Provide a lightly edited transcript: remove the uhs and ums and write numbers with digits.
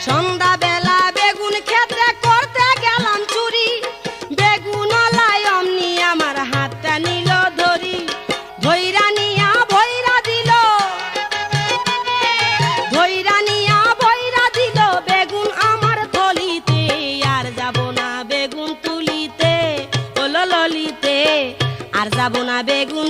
সন্ধ্যা বেলা বেগুন ক্ষেত্রে করতে গেলাম চুরি, বেগুন লাই অমনি আমার হাতটা নিল ধরি, ধইরা নিয়া ভইরা দিল, ধইরা নিয়া ভইরা দিল বেগুন আমার থলিতে। আর যাব না বেগুন তুলিতে, ও ললিতে, আর যাব না বেগুন